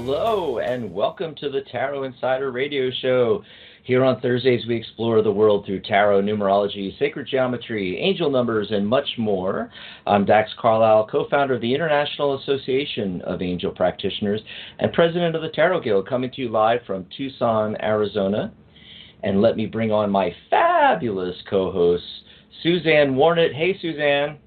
hello, and welcome to the Tarot Insider Radio Show. Here on Thursdays, we explore the world through tarot, numerology, sacred geometry, angel numbers, and much more. I'm Dax Carlisle, co-founder of the International Association of Angel Practitioners and president of the Tarot Guild, coming to you live from Tucson, Arizona. And let me bring on my fabulous co-host, Suzanne Warnett. Hey, Suzanne.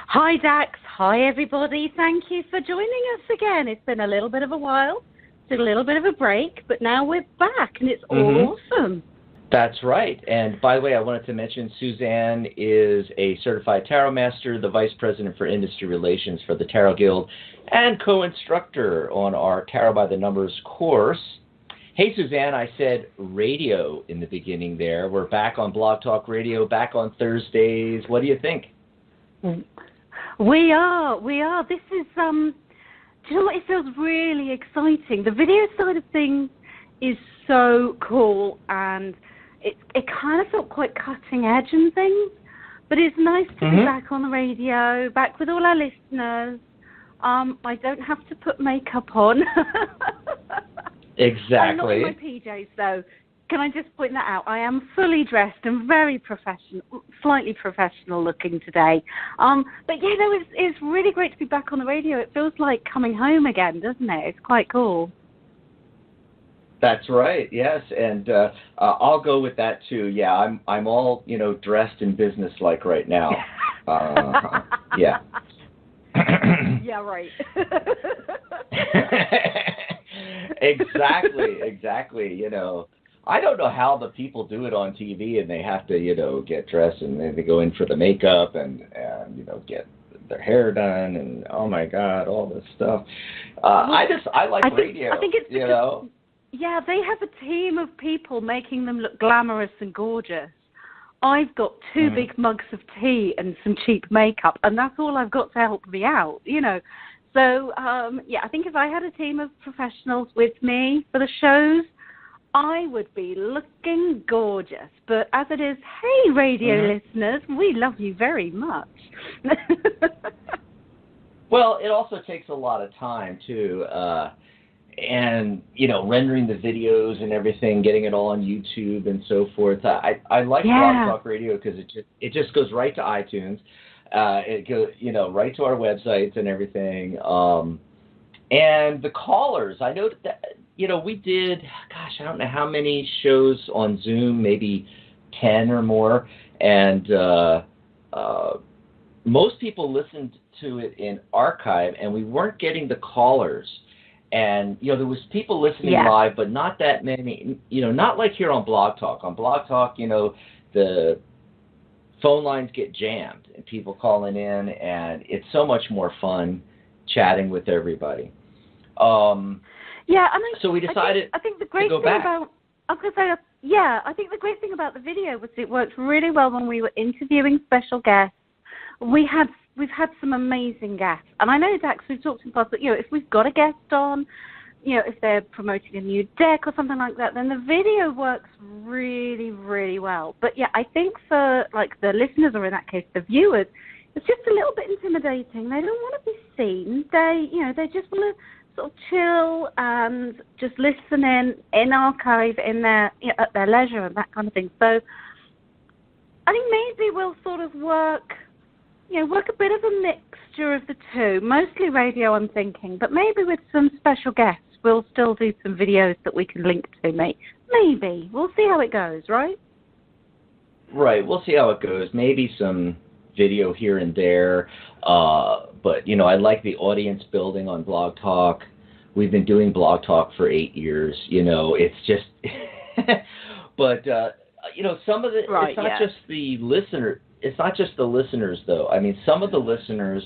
Hi, Dax. Hi, everybody. Thank you for joining us again. It's been a little bit of a while. Took a little bit of a break, but now we're back, and it's awesome. That's right. And by the way, I wanted to mention Suzanne is a certified tarot master, the vice president for industry relations for the Tarot Guild, and co-instructor on our Tarot by the Numbers course. Hey, Suzanne, I said radio in the beginning there. We're back on Blog Talk Radio, back on Thursdays. What do you think? We are. This is, do you know what? It feels really exciting. The video side of things is so cool, and it kind of felt quite cutting edge and things, but it's nice to be back on the radio, back with all our listeners. I don't have to put makeup on. Exactly. I'm not in my PJs, though. Can I just point that out? I am fully dressed and very professional, slightly professional looking today. But yeah, no, it's really great to be back on the radio. It feels like coming home again, doesn't it? It's quite cool. That's right. Yes, and I'll go with that too. Yeah, I'm all dressed and business-like right now. Yeah. Yeah, right. Exactly. I don't know how the people do it on TV, and they have to, get dressed, and then they go in for the makeup and get their hair done, and oh my God, all this stuff. I like radio. I think it's because, yeah, they have a team of people making them look glamorous and gorgeous. I've got two big mugs of tea and some cheap makeup, and that's all I've got to help me out, So, yeah, I think if I had a team of professionals with me for the shows, I would be looking gorgeous. But as it is, hey, radio listeners, we love you very much. Well, it also takes a lot of time, too. And, rendering the videos and everything, getting it all on YouTube and so forth. I like Blog Talk Radio because it just goes right to iTunes. It goes, right to our websites and everything. And the callers, I know that, we did, I don't know how many shows on Zoom, maybe 10 or more. And most people listened to it in archive, and we weren't getting the callers. And, there was people listening live, but not that many, not like here on Blog Talk. On Blog Talk, the phone lines get jammed and people calling in, and it's so much more fun chatting with everybody. So we decided I think the great to go thing back. I think the great thing about the video was it worked really well when we were interviewing special guests. We've had some amazing guests, and I know, Dax, we've talked in the past, but if we've got a guest on, if they're promoting a new deck or something like that, then the video works really, really well. But yeah, I think for the listeners, or in that case the viewers, it's just a little bit intimidating. They don't want to be seen. They just want to sort of chill and just listen in archive in their at their leisure and that kind of thing. So I think maybe we'll sort of work a bit of a mixture of the two. Mostly radio, I'm thinking, but maybe with some special guests, we'll still do some videos that we can link to. Maybe. We'll see how it goes, right? Right. We'll see how it goes. Maybe some video here and there. But, I like the audience building on Blog Talk. We've been doing Blog Talk for 8 years. It's just, but, some of the, it's not just the listener. It's not just the listeners, though. I mean, some of the listeners,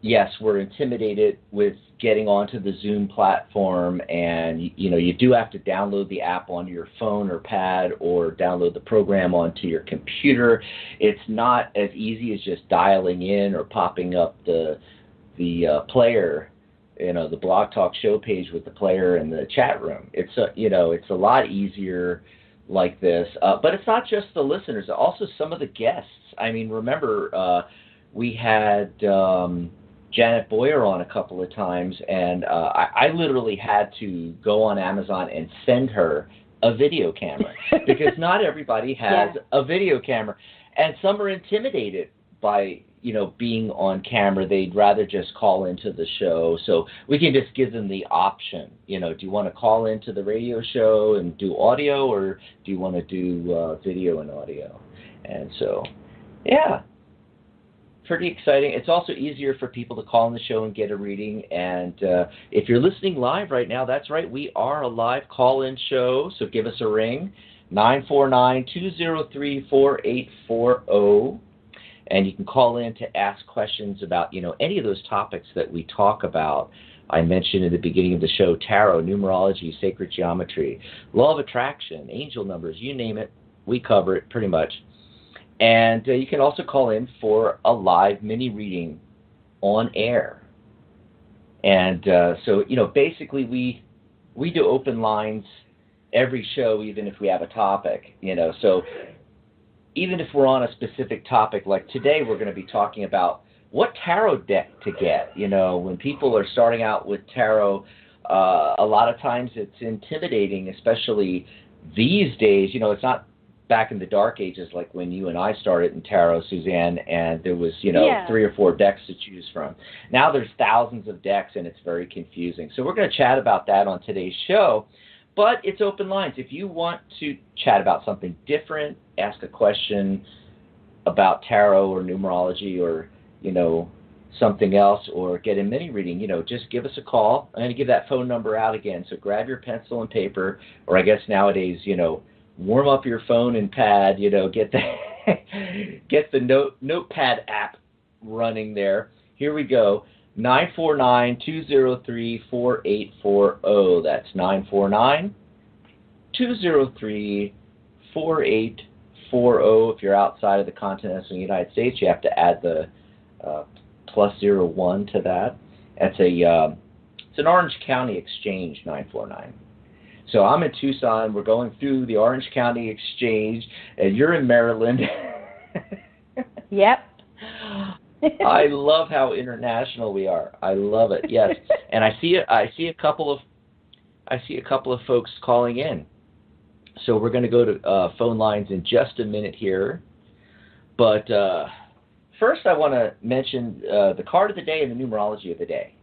yes, were intimidated with getting onto the Zoom platform, and, you do have to download the app onto your phone or pad, or download the program onto your computer. It's not as easy as just dialing in or popping up the player, the Blog Talk show page with the player in the chat room. It's a lot easier like this, but it's not just the listeners, also some of the guests. I mean, remember, we had Janet Boyer on a couple of times, and I literally had to go on Amazon and send her a video camera because not everybody has a video camera, and some are intimidated by being on camera. They'd rather just call into the show, so we can just give them the option. Do you want to call into the radio show and do audio, or do you want to do video and audio? And so, yeah. Pretty exciting. It's also easier for people to call in the show and get a reading. And if you're listening live right now, that's right, we are a live call-in show. So give us a ring, 949-203-4840. And you can call in to ask questions about, any of those topics that we talk about. I mentioned in the beginning of the show, tarot, numerology, sacred geometry, law of attraction, angel numbers, you name it, we cover it pretty much. And you can also call in for a live mini reading on air. And so, basically we do open lines every show, even if we have a topic, So even if we're on a specific topic, like today we're going to be talking about what tarot deck to get. When people are starting out with tarot, a lot of times it's intimidating, especially these days. It's not back in the dark ages, like when you and I started in tarot, Suzanne, and there was, 3 or 4 decks to choose from. Now there's thousands of decks, and it's very confusing. So we're going to chat about that on today's show, but it's open lines. If you want to chat about something different, ask a question about tarot or numerology or, something else, or get a mini reading, just give us a call. I'm going to give that phone number out again. So grab your pencil and paper, or I guess nowadays, warm up your phone and pad, get the notepad app running there. Here we go. 949-203-4840. That's 949-203-4840. If you're outside of the continental United States, you have to add the +01 to that. That's it's an Orange County exchange, 949. So I'm in Tucson. We're going through the Orange County Exchange, and you're in Maryland. Yep. I love how international we are. I love it. Yes, and I see a couple of folks calling in. So we're going to go to phone lines in just a minute here. But first, I want to mention the card of the day and the numerology of the day.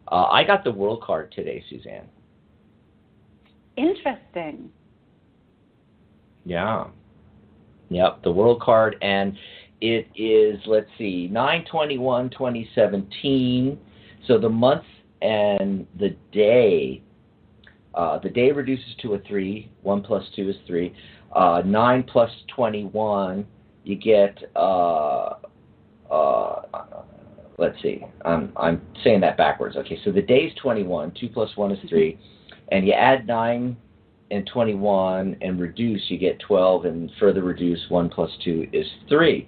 I got the World card today, Suzanne. Interesting. Yeah. Yep, the World card, and it is, let's see, 9/21/2017. So the month and the day reduces to a 3. 1 + 2 is 3. 9 + 21, you get, let's see, I'm saying that backwards. Okay, so the day's 21, 2 + 1 is 3. And you add 9 and 21 and reduce, you get 12, and further reduce, 1 + 2 is 3.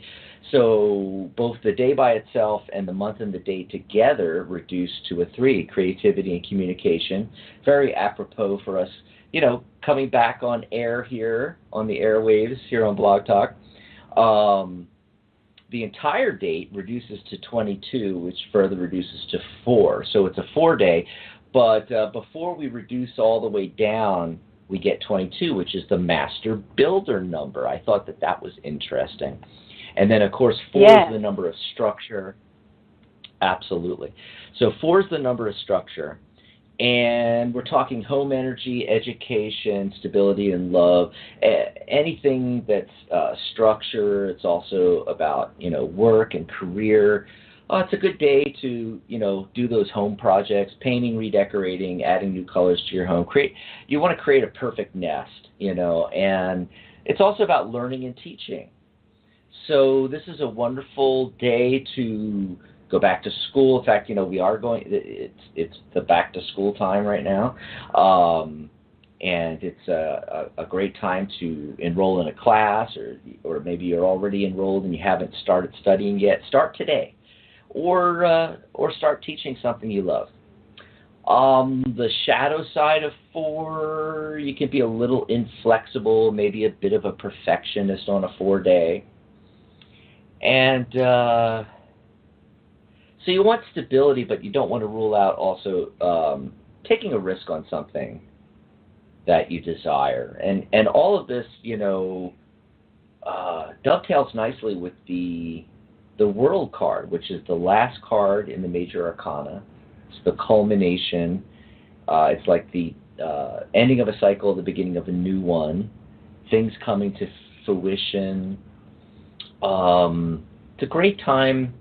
So both the day by itself and the month and the day together reduce to a 3. Creativity and communication. Very apropos for us, coming back on air here, on the airwaves here on Blog Talk. The entire date reduces to 22, which further reduces to 4. So it's a 4-day. But before we reduce all the way down, we get 22, which is the master builder number. I thought that was interesting. And then, of course, 4 is the number of structure. Absolutely. So 4 is the number of structure. And we're talking home energy, education, stability, and love. Anything that's structure. It's also about, work and career. It's a good day to, do those home projects, painting, redecorating, adding new colors to your home. You want to create a perfect nest, and it's also about learning and teaching. So this is a wonderful day to go back to school. In fact, we are going, it's the back to school time right now. And it's a great time to enroll in a class, or maybe you're already enrolled and you haven't started studying yet. Start today. Or start teaching something you love. The shadow side of 4, you can be a little inflexible, maybe a bit of a perfectionist on a 4-day. And So you want stability, but you don't want to rule out also taking a risk on something that you desire. And all of this, dovetails nicely with the World card, which is the last card in the major arcana. It's the culmination. It's like the ending of a cycle, the beginning of a new one. Things coming to fruition. It's a great time,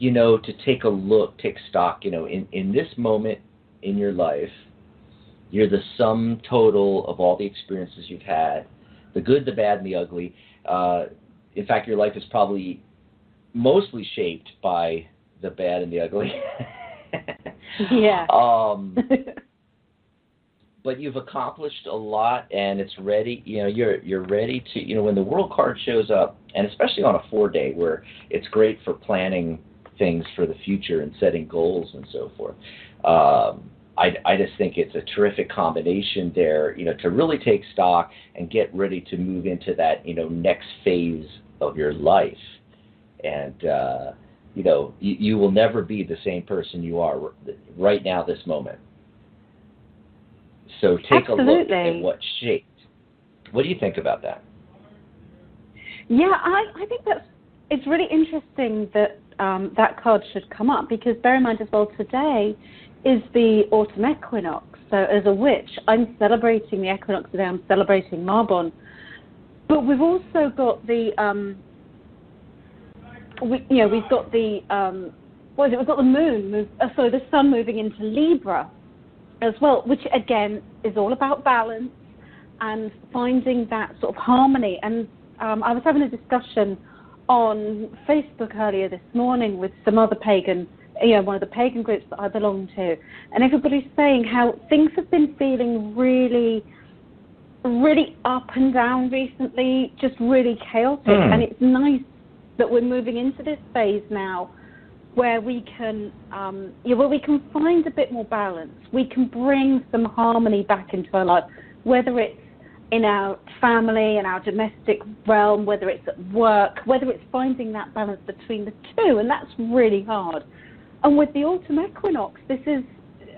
to take a look, take stock. In this moment in your life, you're the sum total of all the experiences you've had, the good, the bad, and the ugly. In fact, your life is probably mostly shaped by the bad and the ugly. Yeah. But you've accomplished a lot, and it's ready. You're ready to. When the World card shows up, and especially on a 4-day, where it's great for planning things for the future and setting goals and so forth. I just think it's a terrific combination there, to really take stock and get ready to move into that, next phase of your life. And, you will never be the same person you are right now, this moment. So take Absolutely. a look at what's shaped. What do you think about that? Yeah, I think it's really interesting that that card should come up, because bear in mind as well, today is the autumn equinox. So as a witch, I'm celebrating the equinox today. I'm celebrating Marbon. But we've also got the we've got the we've got the moon the sun moving into Libra as well, which again is all about balance and finding that sort of harmony. And I was having a discussion on Facebook earlier this morning with some other pagan, one of the pagan groups that I belong to, and everybody's saying how things have been feeling really, really up and down recently, just really chaotic. And it's nice that we're moving into this phase now where we can find a bit more balance. We can bring some harmony back into our life, whether it's in our family, in our domestic realm, whether it's at work, whether it's finding that balance between the two, and that's really hard. And with the autumn equinox, this is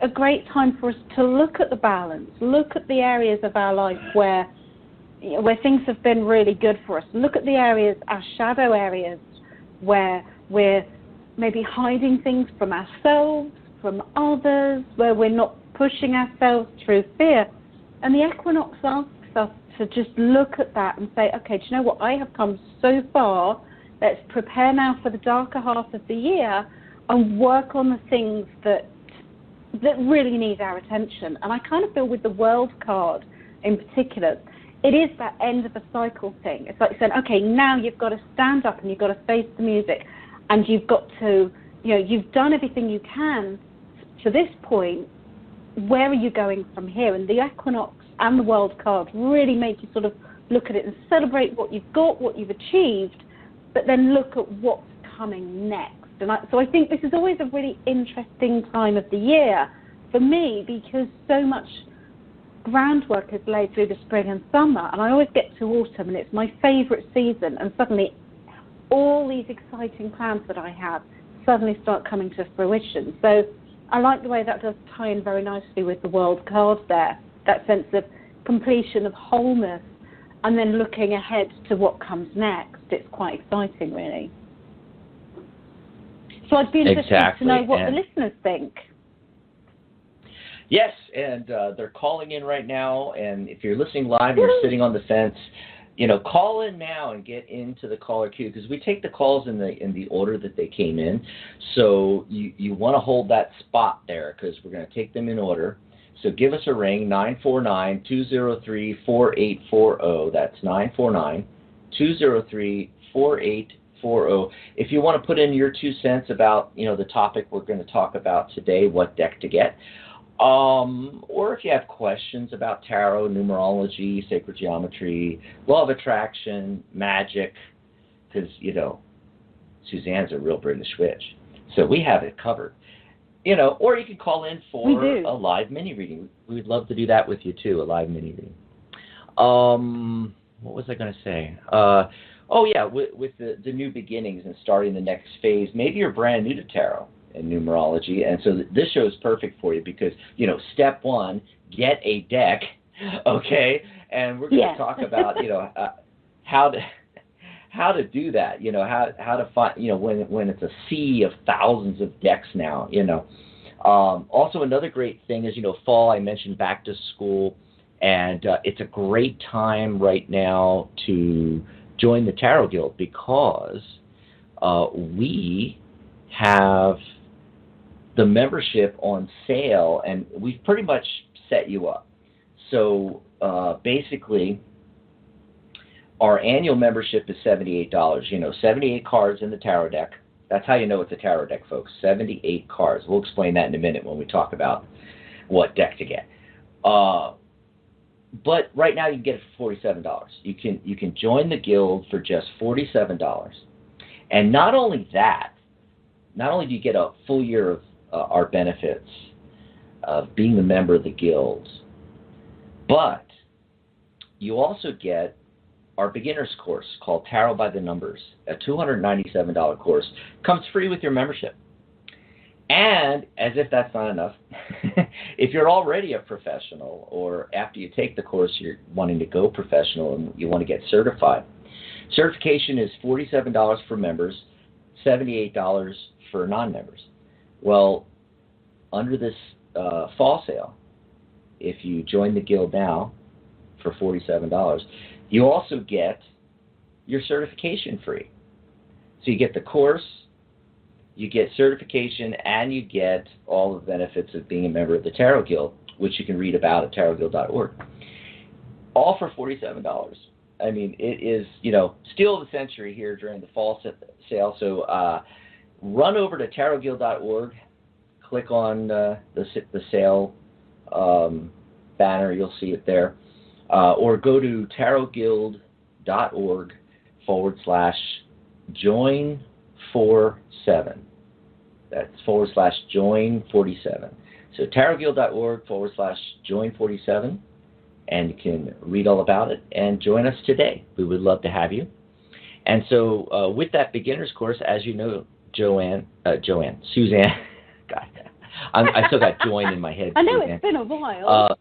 a great time for us to look at the balance, look at the areas of our life where things have been really good for us, look at the areas, our shadow areas, where we're maybe hiding things from ourselves, from others, where we're not pushing ourselves through fear. And the equinox asks us to just look at that and say, okay, do you know what? I have come so far. Let's prepare now for the darker half of the year and work on the things that really need our attention. And I kind of feel with the World card in particular, it is that end of a cycle thing. It's like saying, okay, now you've got to stand up and you've got to face the music, and you've got to, you've done everything you can to this point. Where are you going from here? And the equinox and the World card really make you sort of look at it and celebrate what you've got, what you've achieved, but then look at what's coming next. And so I think this is always a really interesting time of the year for me, because so much groundwork is laid through the spring and summer, and I always get to autumn and it's my favourite season, and suddenly all these exciting plans that I have suddenly start coming to fruition. So I like the way that does tie in very nicely with the World card there, that sense of completion, of wholeness, and then looking ahead to what comes next. It's quite exciting, really. So I'd be interested to know what the listeners think. Yes, and they're calling in right now, and if you're listening live and you're sitting on the fence, call in now and get into the caller queue, because we take the calls in the order that they came in. So you want to hold that spot there, because we're going to take them in order. So give us a ring, 949-203-4840. That's 949-203-4840. If you want to put in your 2 cents about the topic we're going to talk about today, what deck to get, or if you have questions about tarot, numerology, sacred geometry, law of attraction, magic, because Suzanne's a real British witch, so we have it covered. Or you can call in for a live mini reading. We'd love to do that with you too, a live mini reading. What was I going to say? With the new beginnings and starting the next phase, maybe you're brand new to tarot in numerology, and so this show is perfect for you because, step one, get a deck, okay? And we're going to talk about, how to do that, how to find, when it's a sea of thousands of decks now, Also, another great thing is, fall, I mentioned back to school, and it's a great time right now to join the Tarot Guild because we have the membership on sale, and we've pretty much set you up. So basically, our annual membership is $78. 78 cards in the tarot deck. That's how you know it's a tarot deck, folks. 78 cards. We'll explain that in a minute when we talk about what deck to get. But right now you can get it for $47. You can join the guild for just $47. And not only that, not only do you get a full year of our benefits of being a member of the guild, but you also get our beginner's course called Tarot by the Numbers, a $297 course, comes free with your membership. And as if that's not enough, if you're already a professional or after you take the course you're wanting to go professional and you want to get certified, certification is $47 for members, $78 for non-members. Well, under this fall sale, if you join the guild now for $47, you also get your certification free. So you get the course, you get certification, and you get all the benefits of being a member of the Tarot Guild, which you can read about at tarotguild.org. All for $47. I mean, it is, steal of the century here during the fall sale. So run over to tarotguild.org, click on the sale banner, you'll see it there, or go to tarotguild.org/join47. That's /join47. So tarotguild.org/join47, and you can read all about it and join us today. We would love to have you. And so with that beginner's course, as you know, Suzanne, God, I still got join in my head. I know, Suzanne. It's been a while.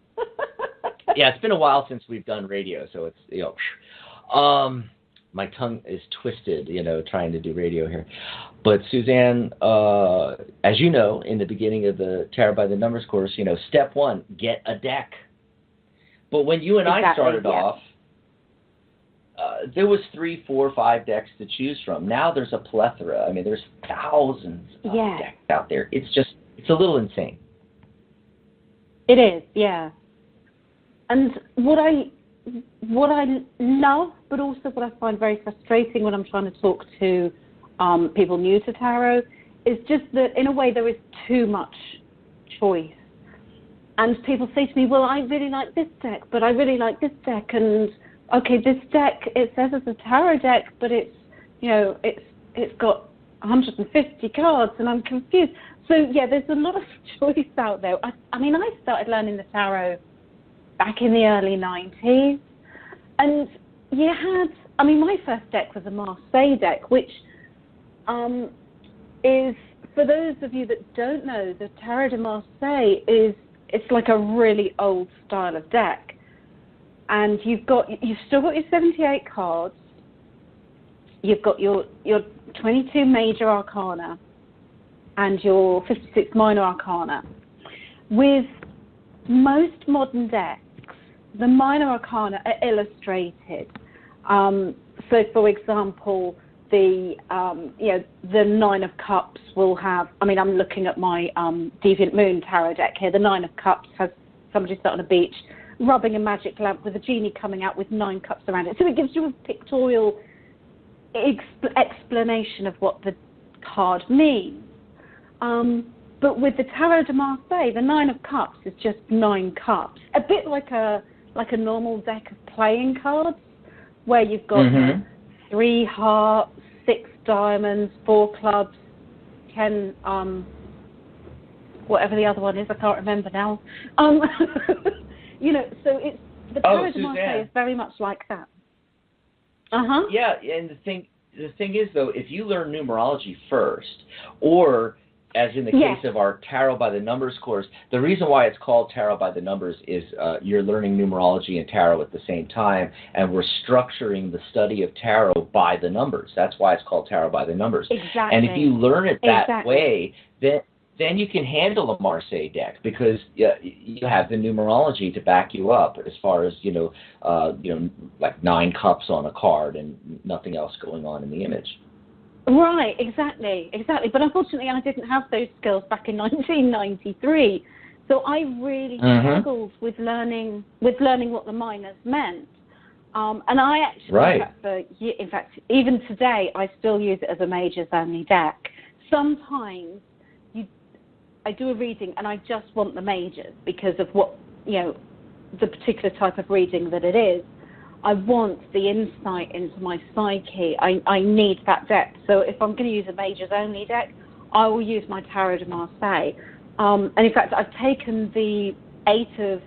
Yeah, it's been a while since we've done radio, so it's, my tongue is twisted, trying to do radio here. But Suzanne, as you know, in the beginning of the Tarot by the Numbers course, step one, get a deck. But when you and I started off, there was 3, 4, 5 decks to choose from. Now there's a plethora. I mean, there's thousands of decks out there. It's a little insane. It is, yeah. And what I love, but also what I find very frustrating when I'm trying to talk to people new to tarot, is just that in a way there is too much choice. And people say to me, well, I really like this deck, but I really like this deck, and okay, this deck, it says it's a tarot deck, but it's got 150 cards, and I'm confused. So yeah, there's a lot of choice out there. I mean, I started learning the tarot back in the early 90s, and my first deck was a Marseille deck, which is, for those of you that don't know, the Tarot de Marseille it's like a really old style of deck. And you've still got your 78 cards, you've got your 22 major arcana, and your 56 minor arcana. With most modern decks, the minor arcana are illustrated. So, for example, the 9 of Cups will have, I'm looking at my Deviant Moon tarot deck here. The 9 of Cups has somebody sat on a beach rubbing a magic lamp with a genie coming out with 9 cups around it. So it gives you a pictorial explanation of what the card means. But with the Tarot de Marseille, the 9 of Cups is just 9 cups. A bit like a normal deck of playing cards, where you've got 3 hearts, 6 diamonds, 4 clubs, 10, whatever the other one is, I can't remember now. So it's the Tarot de Marseille is very much like that. Yeah, and the thing is, though, if you learn numerology first, or as in the case of our Tarot by the Numbers course, the reason why it's called Tarot by the Numbers is you're learning numerology and tarot at the same time, and we're structuring the study of tarot by the numbers. That's why it's called Tarot by the Numbers. Exactly. And if you learn it that way, then you can handle a Marseille deck because you have the numerology to back you up as far as, like 9 cups on a card and nothing else going on in the image. Right, exactly. But unfortunately, I didn't have those skills back in 1993, so I really struggled with learning what the minors meant. And I actually, in fact, even today, I still use it as a majors only deck. Sometimes I do a reading and I just want the majors because of what the particular type of reading that it is. I want the insight into my psyche. I need that depth. So if I'm going to use a majors only deck, I will use my Tarot de Marseille. And in fact, I've taken the 8 of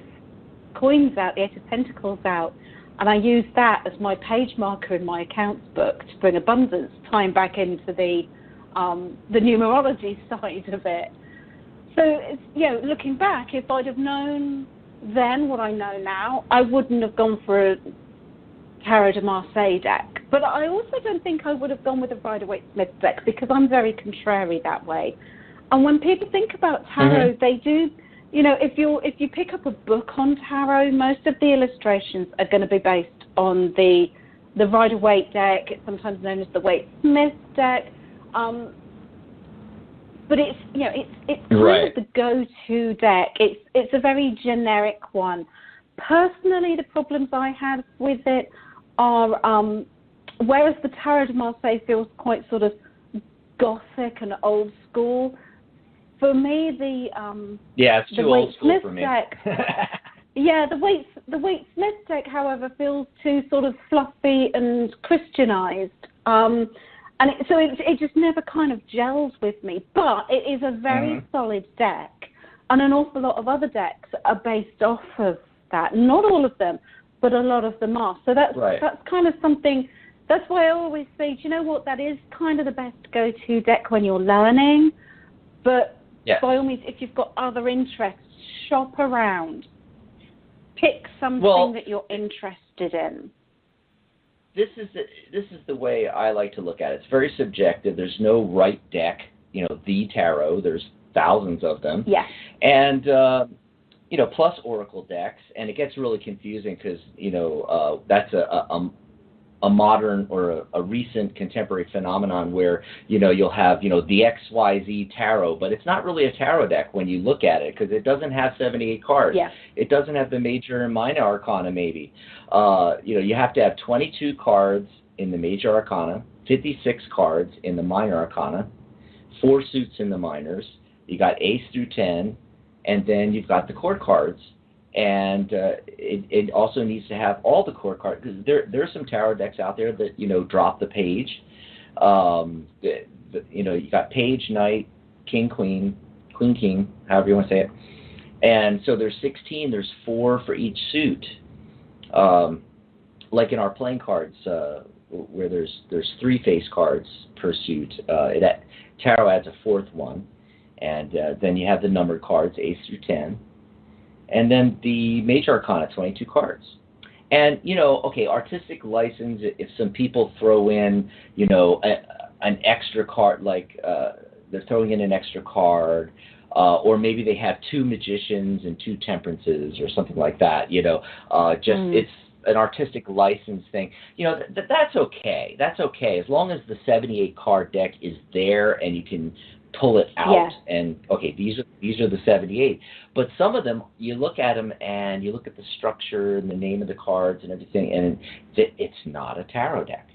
coins out, the 8 of pentacles out, and I use that as my page marker in my accounts book to bring abundance, tying back into the numerology side of it. So, it's, looking back, if I'd have known then what I know now, I wouldn't have gone for a Tarot de Marseille deck. But I also don't think I would have gone with a Rider-Waite-Smith deck because I'm very contrary that way. And when people think about tarot, they do, if you pick up a book on tarot, most of the illustrations are going to be based on the Rider-Waite deck. It's sometimes known as the Waite-Smith deck. But it's kind of the go-to deck. It's a very generic one. Personally, the problems I had with it are, whereas the Tarot de Marseille feels quite sort of gothic and old school, for me it's too old school for me. Deck, the Waite-Smith deck, however, feels too sort of fluffy and Christianized. And it just never kind of gels with me. But it is a very solid deck, and an awful lot of other decks are based off of that. Not all of them, but a lot of them are. So that's kind of something. That's why I always say, do you know what? That is kind of the best go-to deck when you're learning. But by all means, if you've got other interests, shop around. Pick something that you're interested in. This is the way I like to look at it. It's very subjective. There's no right deck. The tarot. There's thousands of them. Yeah. And plus oracle decks, and it gets really confusing because that's a modern or a recent contemporary phenomenon where you'll have the XYZ tarot, but it's not really a tarot deck when you look at it because it doesn't have 78 cards. Yeah. It doesn't have the major and minor arcana maybe. You have to have 22 cards in the major arcana, 56 cards in the minor arcana, 4 suits in the minors. You got ace through 10, and then you've got the court cards. And it also needs to have all the court cards because there are some tarot decks out there that drop the page. You got page, knight, king, queen, queen, king, however you want to say it. And so there's 16. There's 4 for each suit. Like in our playing cards, where there's 3 face cards per suit. Tarot adds a 4th one, and then you have the numbered cards, ace through 10. And then the major arcana, 22 cards. And, artistic license, if some people throw in, an extra card, like they're throwing in an extra card, or maybe they have 2 magicians and 2 temperances or something like that, it's an artistic license thing. That's okay. That's okay. As long as the 78 card deck is there and you can pull it out and these are the 78, but some of them you look at them and you look at the structure and the name of the cards and everything, and it's not a tarot deck.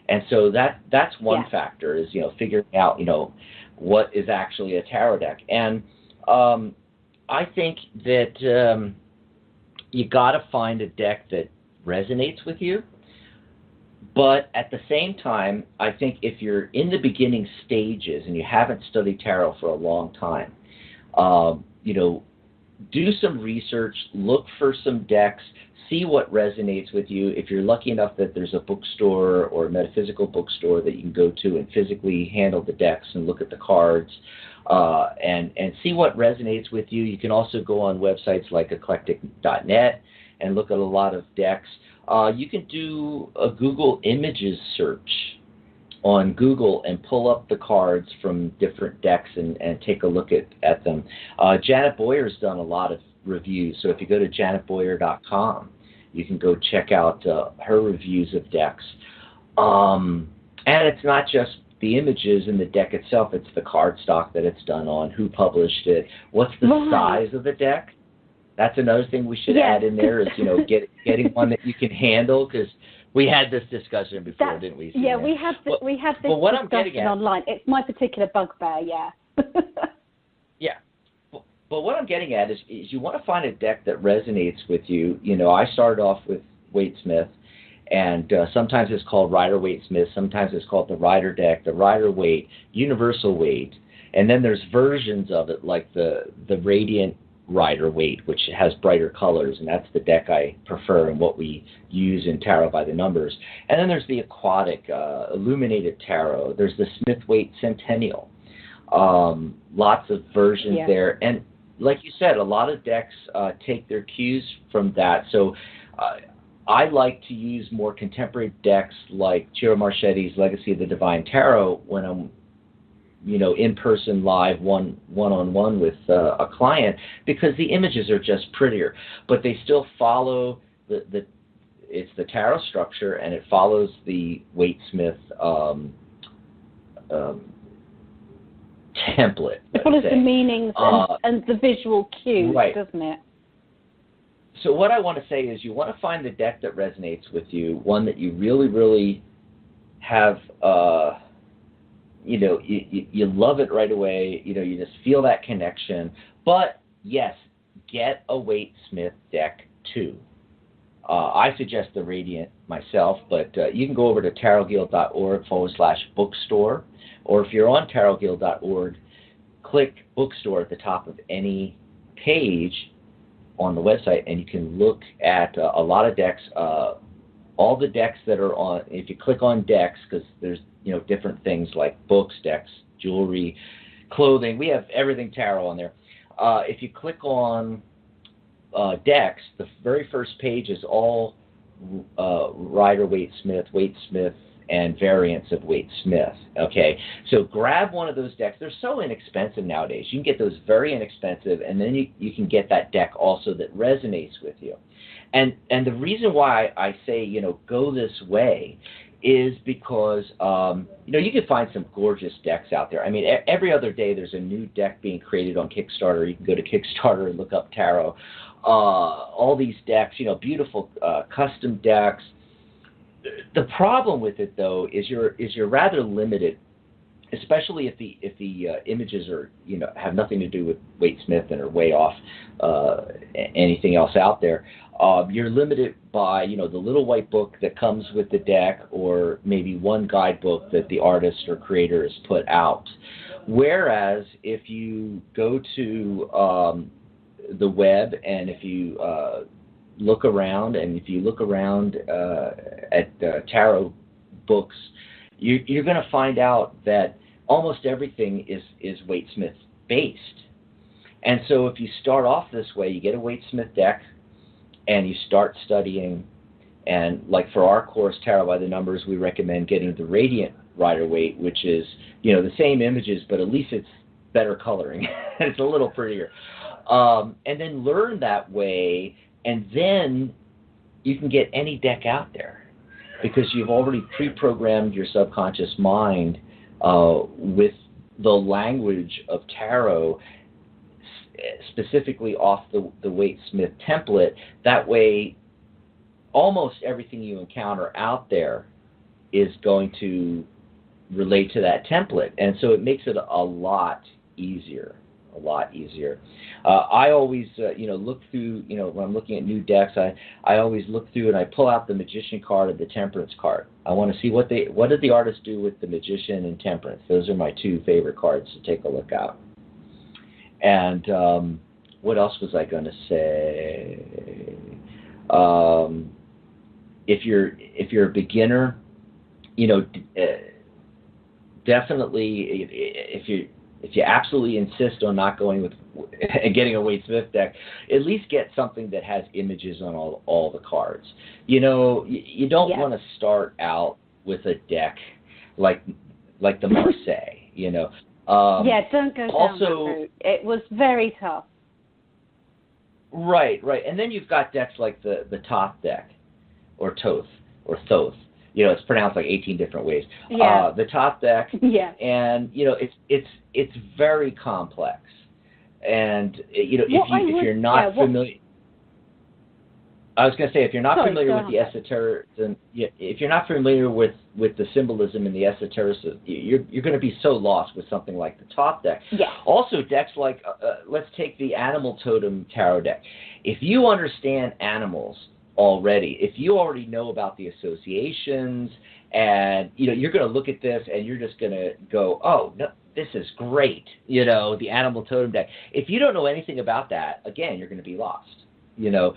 And so that's one factor is figuring out what is actually a tarot deck. And I think that you got to find a deck that resonates with you. But at the same time, I think if you're in the beginning stages and you haven't studied tarot for a long time, do some research, look for some decks, see what resonates with you. If you're lucky enough that there's a bookstore or a metaphysical bookstore that you can go to and physically handle the decks and look at the cards, and see what resonates with you. You can also go on websites like eclectic.net and look at a lot of decks. You can do a Google Images search on Google and pull up the cards from different decks and take a look at them. Janet Boyer's done a lot of reviews, so if you go to janetboyer.com, you can go check out her reviews of decks. And it's not just the images in the deck itself, it's the cardstock that it's done on, who published it, what's the size of the deck. That's another thing we should add in there is, getting one that you can handle, because we had this discussion before, didn't we? Yeah, we had this discussion online. It's my particular bugbear, yeah. Yeah. But what I'm getting at is you want to find a deck that resonates with you. I started off with Waite Smith, and sometimes it's called Rider Waite Smith, sometimes it's called the Rider deck, the Rider Waite, Universal Waite, and then there's versions of it like the Radiant Rider Waite, which has brighter colors, and that's the deck I prefer and what we use in Tarot by the Numbers. And then there's the Aquatic Illuminated Tarot. There's the Smith Waite Centennial. Lots of versions there. And like you said, a lot of decks take their cues from that. So I like to use more contemporary decks like Ciro Marchetti's Legacy of the Divine Tarot when I'm in person live one-on-one with a client, because the images are just prettier, but they still follow it's the tarot structure, and it follows the Waite Smith template. It follows the meanings and the visual cues, doesn't it? So what I want to say is you want to find the deck that resonates with you, one that you really, really have you love it right away. You just feel that connection. But yes, get a Waite Smith deck too. I suggest the Radiant myself, but you can go over to tarotguild.org/bookstore, or if you're on tarotguild.org, click bookstore at the top of any page on the website, and you can look at a lot of decks. All the decks that are on, if you click on decks, because there's different things like books, decks, jewelry, clothing. We have everything tarot on there. If you click on decks, the very first page is all Rider Waite Smith, and variants of Waite Smith. Okay, so grab one of those decks. They're so inexpensive nowadays. You can get those very inexpensive, and then you can get that deck also that resonates with you. And the reason why I say go this way is because you can find some gorgeous decks out there. I mean, every other day there's a new deck being created on Kickstarter. You can go to Kickstarter and look up tarot. All these decks, beautiful custom decks. The problem with it, though, is you're rather limited, especially if the images are have nothing to do with Waite Smith and are way off anything else out there. You're limited by the little white book that comes with the deck, or maybe one guidebook that the artist or creator has put out. Whereas if you go to the web, and if you look around, at tarot books, you're going to find out that almost everything is Waite Smith based. And so if you start off this way, you get a Waite Smith deck, and you start studying, and like for our course, Tarot by the Numbers, we recommend getting the Radiant Rider Waite, which is, the same images, but at least it's better coloring. It's a little prettier. And then learn that way, and then you can get any deck out there, because you've already pre-programmed your subconscious mind with the language of tarot, specifically off the Waite Smith template. That way, almost everything you encounter out there is going to relate to that template, and so it makes it a lot easier. I always, look through, when I'm looking at new decks, I always look through and I pull out the Magician card and the Temperance card. I want to see what did the artist do with the Magician and Temperance. Those are my two favorite cards to take a look at. And what else was I going to say? If you're a beginner, definitely if if you absolutely insist on not going with and getting a Wade Smith deck, at least get something that has images on all the cards. You know, you don't want to start out with a deck like the Marseille, you know. Don't go down that route. It was very tough. Right. And then you've got decks like the Thoth deck, or Thoth, or Thoth. You know, it's pronounced like 18 different ways. Yeah. The Thoth deck. Yeah. And you know, it's very complex. And you know, if you're not familiar. I was going to say, if you're not familiar with the esotericism, if you're not familiar with the symbolism and the esotericism, you're going to be so lost with something like the Thoth deck. Yeah. Also, decks like, let's take the Animal Totem Tarot deck. If you understand animals already, if you already know about the associations, and you know, you're going to look at this and you're just going to go, oh, no, this is great, you know, the Animal Totem deck. If you don't know anything about that, again, you're going to be lost, you know.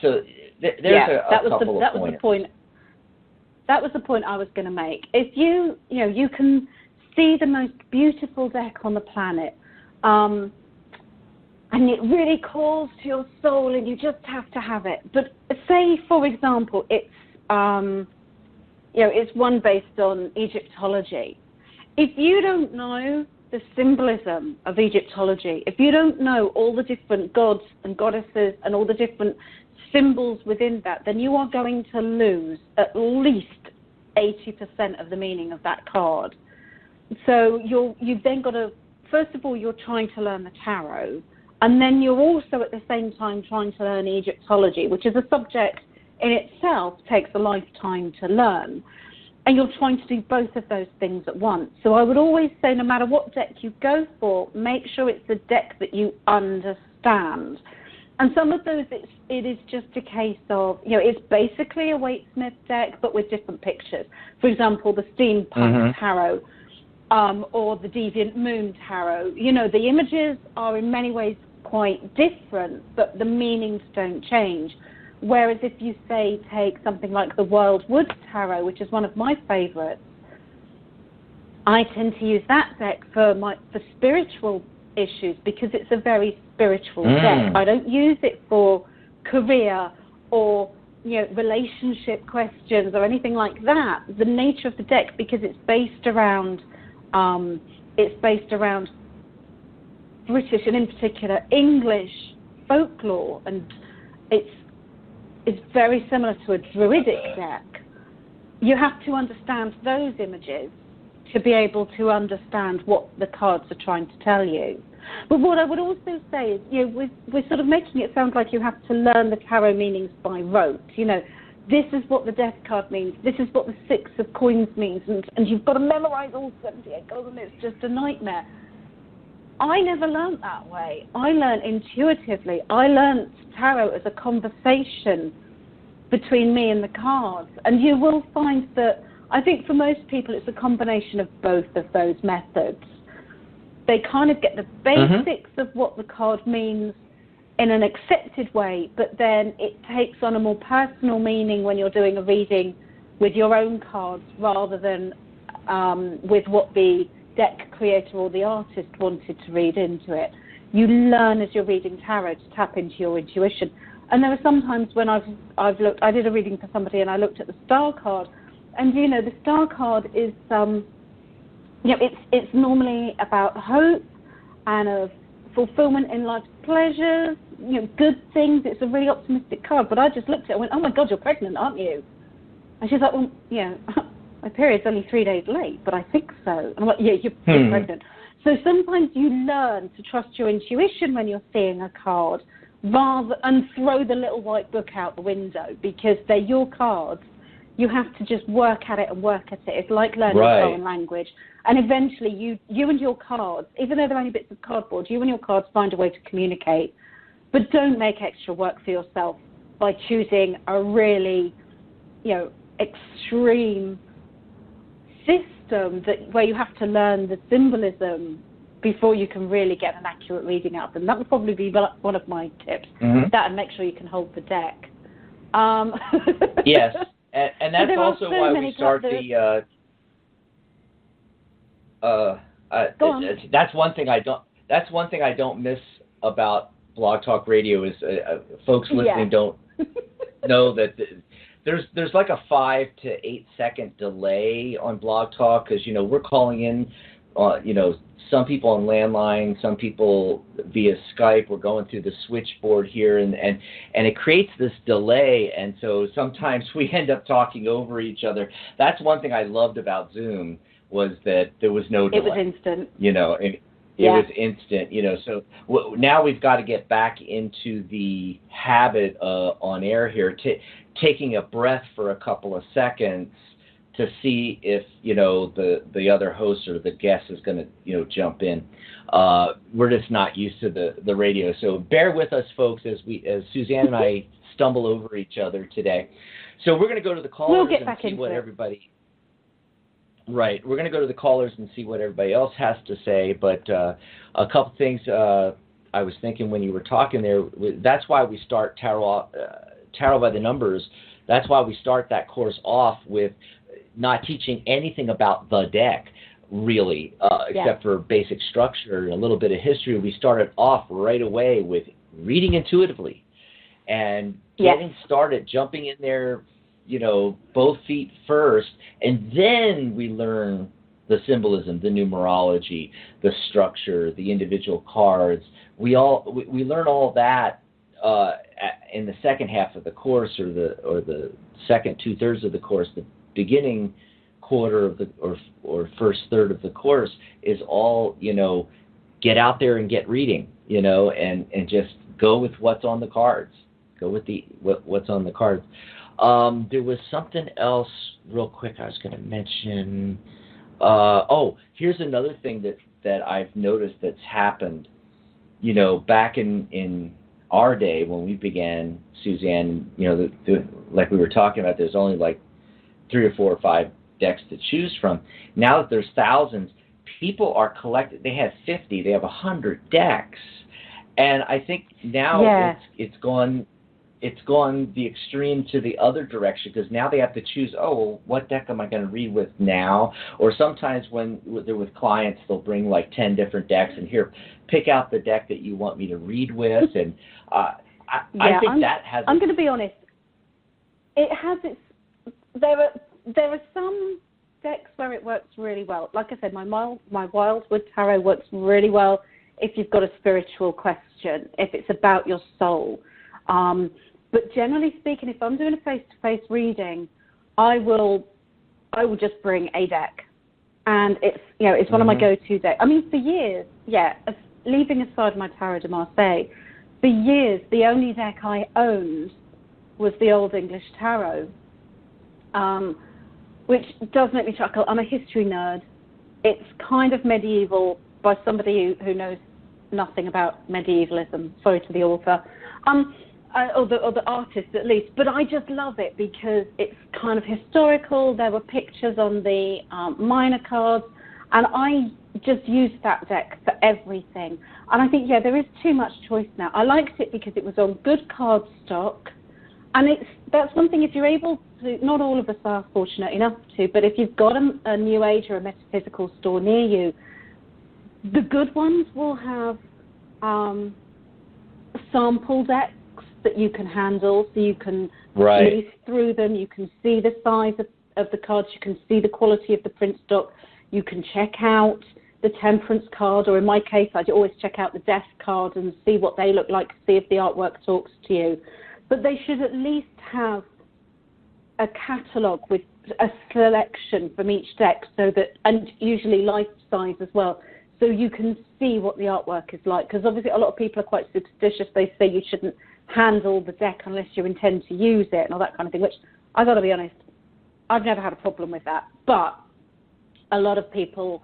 So there's a couple of points. That was the point I was going to make. If you can see the most beautiful deck on the planet, and it really calls to your soul, and you just have to have it. But say, for example, it's it's one based on Egyptology. If you don't know the symbolism of Egyptology, if you don't know all the different gods and goddesses and all the different symbols within that, then you are going to lose at least 80% of the meaning of that card. So you've then got to, first of all, you're trying to learn the tarot, and then you're also at the same time trying to learn Egyptology, which is a subject in itself takes a lifetime to learn. And you're trying to do both of those things at once. So I would always say, no matter what deck you go for, make sure it's a deck that you understand. And some of those, it is just a case of, it's basically a Wade Smith deck, but with different pictures. For example, the Steampunk Tarot, or the Deviant Moon Tarot. You know, the images are in many ways quite different, but the meanings don't change. Whereas if you, say, take something like the Wild Woods Tarot, which is one of my favorites, I tend to use that deck for spiritual issues because it's a very spiritual deck. I don't use it for career or relationship questions or anything like that. The nature of the deck, because it's based around British and in particular English folklore, and it's very similar to a druidic deck. You have to understand those images to be able to understand what the cards are trying to tell you. But what I would also say is, we're sort of making it sound like you have to learn the tarot meanings by rote. This is what the Death card means. This is what the Six of Coins means. And you've got to memorize all 78 cards, and it's just a nightmare. I never learned that way. I learned intuitively. I learned tarot as a conversation between me and the cards. And you will find that, I think for most people, it's a combination of both of those methods. They kind of get the basics of what the card means in an accepted way, but then it takes on a more personal meaning when you're doing a reading with your own cards rather than with what the deck creator or the artist wanted to read into it. You learn as you're reading tarot to tap into your intuition. And there are some times when I've looked, I did a reading for somebody and I looked at the star card, and the star card is it's normally about hope and of fulfillment in life's pleasures, good things. It's a really optimistic card. But I just looked at it and went, oh my God, you're pregnant, aren't you? And she's like, well, my period's only 3 days late, but I think so. And I'm like, yeah, you're pregnant. So sometimes you learn to trust your intuition when you're seeing a card and throw the little white book out the window because they're your cards. You have to just work at it and work at it. It's like learning a foreign language. And eventually you and your cards, even though they're only bits of cardboard, you and your cards find a way to communicate. But don't make extra work for yourself by choosing a really, extreme system where you have to learn the symbolism before you can really get an accurate reading out of them. That would probably be one of my tips. That, and make sure you can hold the deck. Yes, and that's also why we start the. Go on. That's one thing I don't. That's one thing I don't miss about Blog Talk Radio is folks listening don't know that there's like a 5 to 8 second delay on Blog Talk because we're calling in, some people on landline, some people via Skype. We're going through the switchboard here, and it creates this delay, and so sometimes we end up talking over each other. That's one thing I loved about Zoom was that there was no delay. It was instant. It was instant, So now we've got to get back into the habit on air here, taking a breath for a couple of seconds to see if the other host or the guest is going to jump in. We're just not used to the radio, so bear with us, folks, as Suzanne and I stumble over each other today. So we're going to go to the callers and see what everybody. Right. We're going to go to the callers and see what everybody else has to say. But a couple things I was thinking when you were talking there, that's why we start Tarot by the Numbers. That's why we start that course off with not teaching anything about the deck, really, except for basic structure and a little bit of history. We started off right away with reading intuitively and getting started, jumping in there, both feet first, and then we learn the symbolism, the numerology, the structure, the individual cards. We learn all that in the second half of the course, or the second 2/3 of the course. The beginning quarter of or first third of the course is all get out there and get reading, and just go with what's on the cards. Go with what's on the cards. There was something else real quick I was going to mention. Here's another thing that I've noticed that's happened. Back in our day when we began, Suzanne, like we were talking about, there's only like 3 or 4 or 5 decks to choose from. Now that there's thousands, people are collecting. They have 50, they have 100 decks, and I think now it's gone the extreme to the other direction, because now they have to choose, what deck am I going to read with now? Or sometimes when they're with clients, they'll bring like 10 different decks, and here, pick out the deck that you want me to read with. And I think that has... I'm going to be honest. It has its... There are some decks where it works really well. Like I said, my Wildwood Tarot works really well if you've got a spiritual question, if it's about your soul. But generally speaking, if I'm doing a face-to-face reading, I will just bring a deck, and it's one of my go-to decks. I mean, for years, leaving aside my Tarot de Marseille, for years the only deck I owned was the Old English Tarot, which does make me chuckle. I'm a history nerd. It's kind of medieval by somebody who knows nothing about medievalism. Sorry to the author. Or the artist at least, but I just love it because it's kind of historical. There were pictures on the minor cards, and I just used that deck for everything. And I think, there is too much choice now. I liked it because it was on good card stock, and that's one thing, if you're able to, not all of us are fortunate enough to, but if you've got a New Age or a metaphysical store near you, the good ones will have sample decks that you can handle, so you can read through them, you can see the size of the cards, you can see the quality of the print stock, you can check out the Temperance card, or in my case, I always check out the Death card and see what they look like, see if the artwork talks to you. But they should at least have a catalogue with a selection from each deck, and usually life size as well, so you can see what the artwork is like. Because obviously a lot of people are quite superstitious. They say you shouldn't handle the deck unless you intend to use it and all that kind of thing, which I've got to be honest, I've never had a problem with that. But a lot of people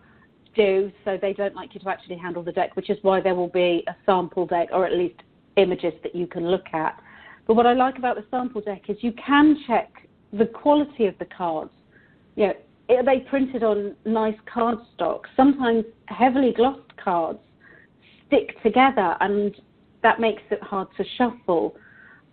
do, so they don't like you to actually handle the deck, which is why there will be a sample deck, or at least images that you can look at. But what I like about the sample deck is you can check the quality of the cards. Are they printed on nice card stock? Sometimes heavily glossed cards stick together, and that makes it hard to shuffle.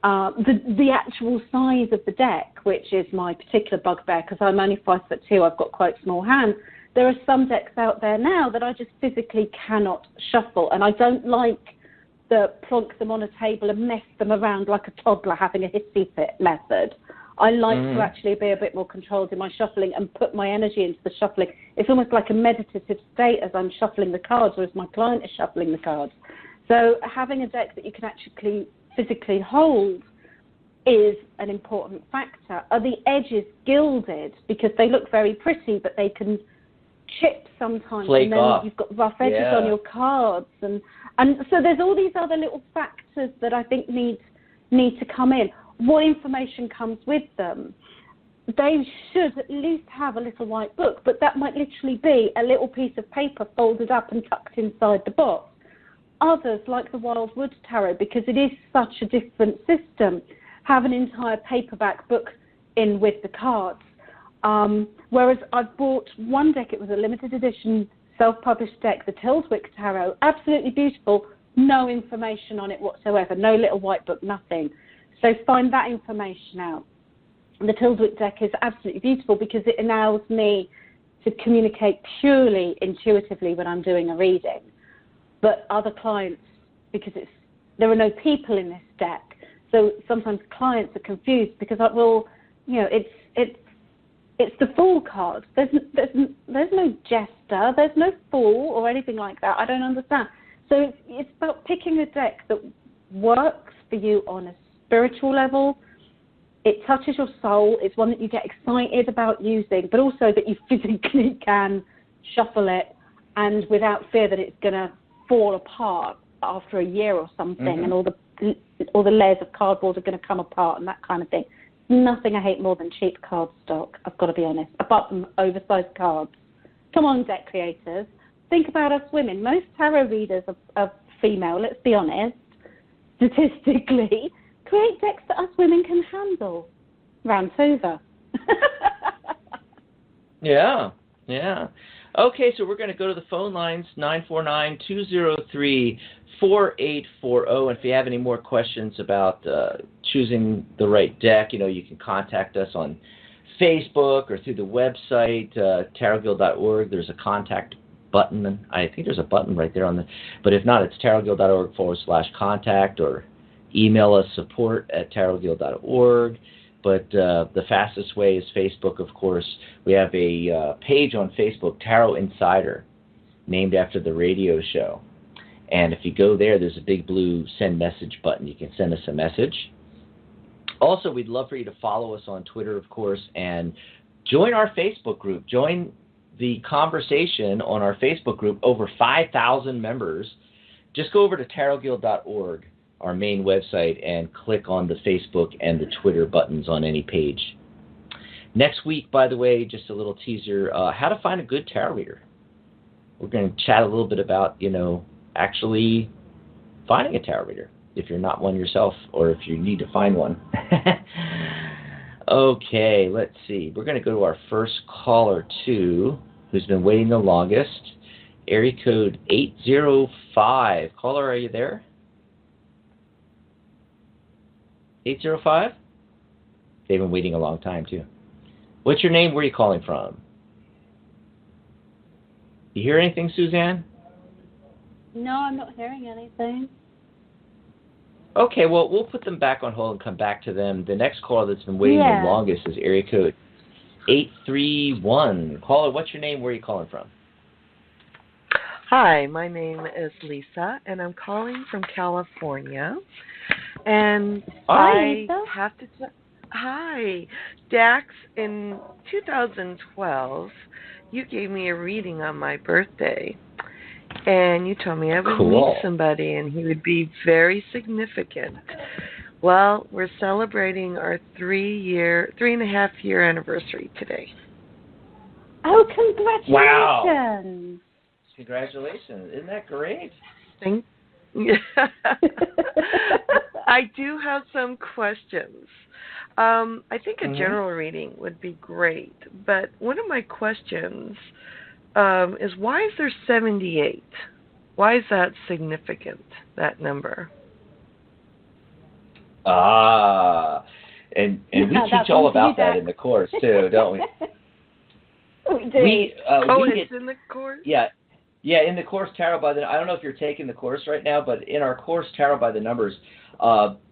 The actual size of the deck, which is my particular bugbear, because I'm only 5'2", I've got quite small hands. there are some decks out there now that I just physically cannot shuffle, and I don't like the plonk them on a table and mess them around like a toddler having a hissy fit method. I like to actually be a bit more controlled in my shuffling and put my energy into the shuffling. It's almost like a meditative state as I'm shuffling the cards or as my client is shuffling the cards. So having a deck that you can actually physically hold is an important factor. Are the edges gilded? Because they look very pretty, but they can chip sometimes. Flake and then off. you've got rough edges on your cards. And so there's all these other little factors that I think need to come in. What information comes with them? They should at least have a little white book, but that might literally be a little piece of paper folded up and tucked inside the box. Others, like the Wildwood Tarot, because it is such a different system, have an entire paperback book in with the cards. Whereas I've bought one deck, it was a limited edition self-published deck, the Tilswick Tarot, absolutely beautiful, no information on it whatsoever, no little white book, nothing. So find that information out. The Tilswick deck is absolutely beautiful because it allows me to communicate purely intuitively when I'm doing a reading. But other clients, because there are no people in this deck, so sometimes clients are confused because, it's the Fool card. There's no jester, there's no fool or anything like that. I don't understand. So it's about picking a deck that works for you on a spiritual level. It touches your soul. It's one that you get excited about using, but also that you physically can shuffle it and without fear that it's going to fall apart after a year or something, and all the layers of cardboard are going to come apart and that kind of thing. Nothing I hate more than cheap cardstock, I've got to be honest, apart from oversized cards. Come on, deck creators. Think about us women. Most tarot readers are female, let's be honest. Statistically, create decks that us women can handle. Rant over. Yeah. Okay, so we're going to go to the phone lines, 949-203-4840. And if you have any more questions about choosing the right deck, you can contact us on Facebook or through the website, tarotguild.org. There's a contact button. I think there's a button right there but if not, it's tarotguild.org/contact, or email us support@tarotguild.org. But the fastest way is Facebook, of course. We have a page on Facebook, Tarot Insider, named after the radio show. And if you go there, there's a big blue send message button. You can send us a message. Also, we'd love for you to follow us on Twitter, of course, and join our Facebook group. Join the conversation on our Facebook group. Over 5,000 members. Just go over to tarotguild.org, our main website, and click on the Facebook and the Twitter buttons on any page. Next week, by the way, just a little teaser, how to find a good tarot reader. We're going to chat a little bit about, actually finding a tarot reader if you're not one yourself, or if you need to find one. Okay, let's see. We're going to go to our first caller, too, who's been waiting the longest. Area code 805. Caller, are you there? 805? They've been waiting a long time, too. What's your name? Where are you calling from? You hear anything, Suzanne? No, I'm not hearing anything. Okay, well, we'll put them back on hold and come back to them. The next caller that's been waiting the longest is area code 831. Caller, what's your name? Where are you calling from? Hi, my name is Lisa, and I'm calling from California. And I have to hi, Dax, in 2012, you gave me a reading on my birthday, and you told me I would meet somebody, and he would be very significant. Well, we're celebrating our 3.5-year anniversary today. Oh, congratulations! Wow. Congratulations! Isn't that great? Thank you. I do have some questions. I think a general reading would be great, but one of my questions is, why is there 78? Why is that significant, that number? And we teach all about that in the course, too, don't we? It's in the course? Yeah. Yeah, in the course Tarot by the, I don't know if you're taking the course right now, but in our course Tarot by the Numbers,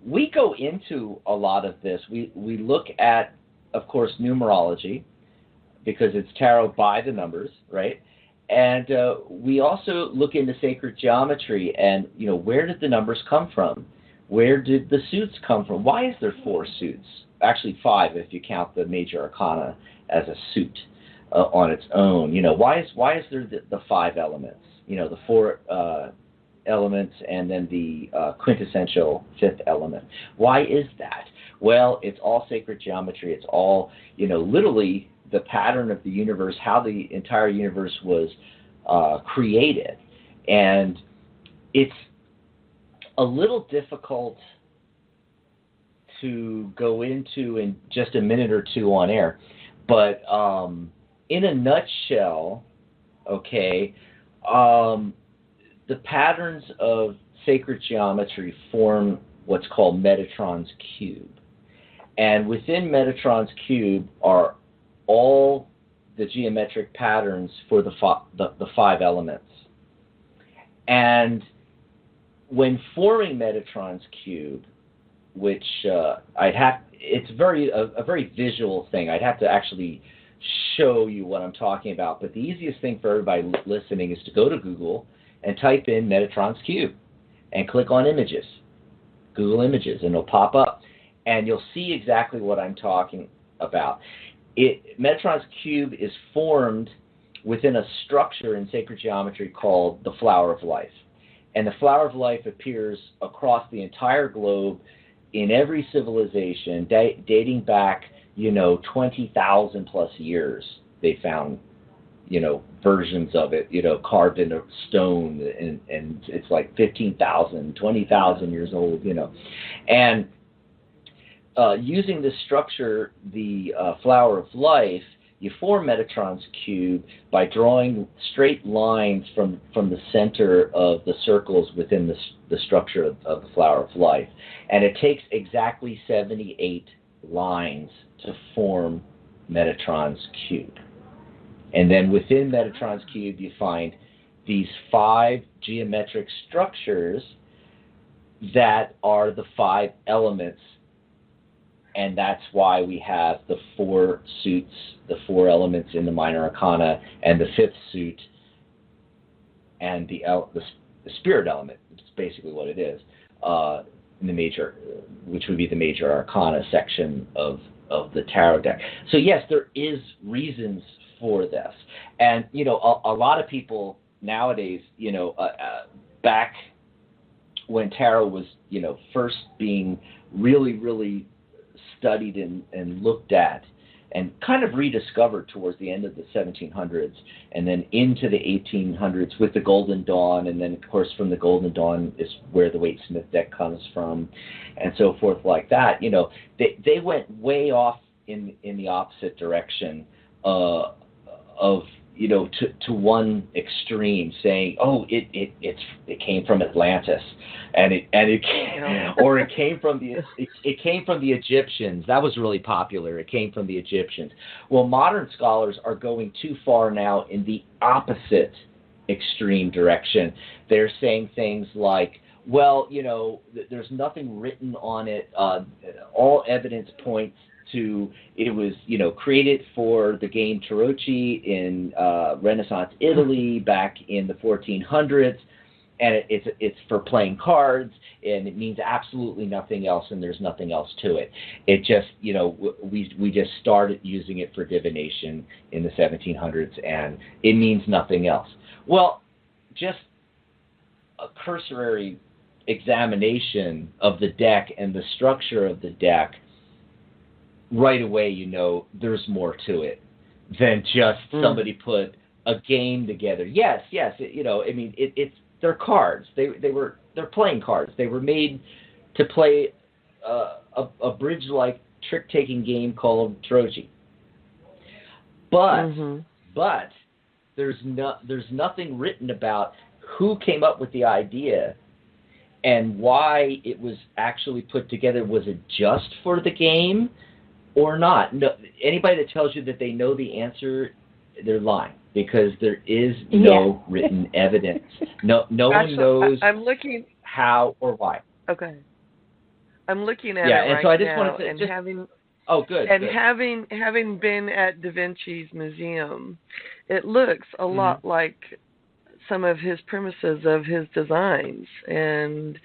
we go into a lot of this. We look at, of course, numerology, because it's tarot by the numbers, right? And we also look into sacred geometry and, where did the numbers come from? Where did the suits come from? Why is there 4 suits? Actually 5 if you count the major arcana as a suit on its own. Why is there the 5 elements? The 4 elements and then the quintessential 5th element. Why is that? Well, it's all sacred geometry. It's all, literally the pattern of the universe, how the entire universe was created. And it's a little difficult to go into in just a minute or two on air. But in a nutshell, okay, the patterns of sacred geometry form what's called Metatron's cube. And within Metatron's cube are all the geometric patterns for the 5 elements. And when forming Metatron's cube, which it's a very visual thing. I'd have to actually show you what I'm talking about. But the easiest thing for everybody listening is to go to Google and type in Metatron's cube and click on images, Google Images, and it'll pop up. And you'll see exactly what I'm talking about. Metatron's cube is formed within a structure in sacred geometry called the Flower of Life. And the Flower of Life appears across the entire globe in every civilization, dating back, 20,000 plus years. They found, versions of it, carved in a stone, and it's like 15,000, 20,000 years old, And using this structure, the Flower of Life, you form Metatron's cube by drawing straight lines from the center of the circles within the structure of the Flower of Life. And it takes exactly 78 lines to form Metatron's cube. And then within Metatron's cube, you find these 5 geometric structures that are the 5 elements. And that's why we have the 4 suits, the 4 elements in the minor arcana, and the 5th suit, and the spirit element, which is basically what it is, in the major, which would be the major arcana section of the tarot deck. So yes, there is reasons for this, and a lot of people nowadays, back when tarot was, first being really studied and looked at and kind of rediscovered towards the end of the 1700s and then into the 1800s with the Golden Dawn, and then of course from the Golden Dawn is where the Waite-Smith deck comes from and so forth like that. They went way off in the opposite direction of to one extreme, saying, "Oh, it came from Atlantis, and it came from the Egyptians." That was really popular. It came from the Egyptians. Well, modern scholars are going too far now in the opposite extreme direction. They're saying things like, "Well, there's nothing written on it. All evidence points to it was, created for the game Tarocchi in Renaissance Italy back in the 1400s, and it's for playing cards, and it means absolutely nothing else, and there's nothing else to it. It just, we just started using it for divination in the 1700s, and it means nothing else." Well, just a cursory examination of the deck and the structure of the deck, right away, there's more to it than just somebody put a game together. Yes, they're cards. They're playing cards. They were made to play a bridge-like trick-taking game called Tarocchi. But there's nothing written about who came up with the idea and why it was actually put together. Was it just for the game or not? No, anybody that tells you that they know the answer they're lying because there is no written evidence. No one knows I'm looking how or why. Okay. I'm looking at it and right so I just now, wanted to and just, having good. having been at Da Vinci's museum, it looks a lot like some of his premises of his designs, and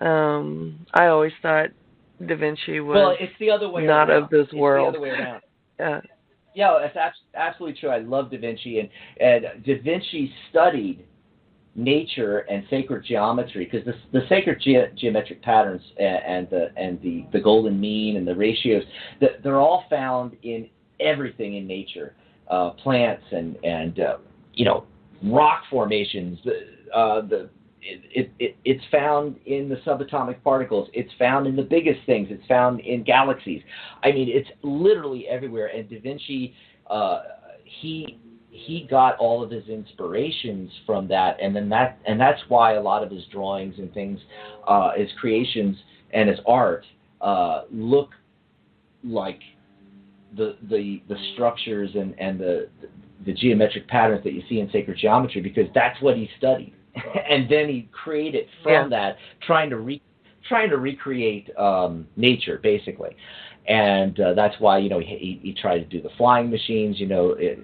I always thought Da Vinci was it's the other way not around. of this It's world. the other way around. Yeah, that's absolutely true. I love Da Vinci, and Da Vinci studied nature and sacred geometry because the sacred geometric patterns and the golden mean and the ratios, they're all found in everything in nature, plants and rock formations. It's found in the subatomic particles. It's found in the biggest things. It's found in galaxies. I mean, it's literally everywhere. And Da Vinci, he got all of his inspirations from that, and that's why a lot of his drawings and things, his creations and his art, look like the structures and the geometric patterns that you see in sacred geometry, because that's what he studied. And then he created from that, trying to recreate nature, basically. And that's why he tried to do the flying machines, and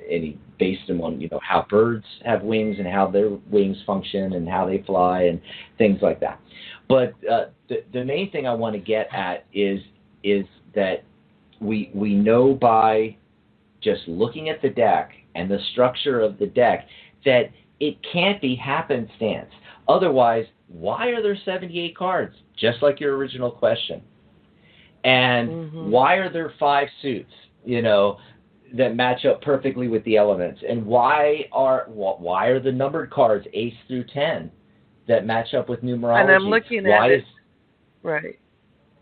he based them on how birds have wings and how their wings function and how they fly and things like that. But the main thing I want to get at is that we know by just looking at the deck and the structure of the deck that it can't be happenstance. Otherwise, why are there 78 cards? Just like your original question. And why are there 5 suits, that match up perfectly with the elements? And why are the numbered cards ace through 10 that match up with numerology? And I'm looking at it. Right.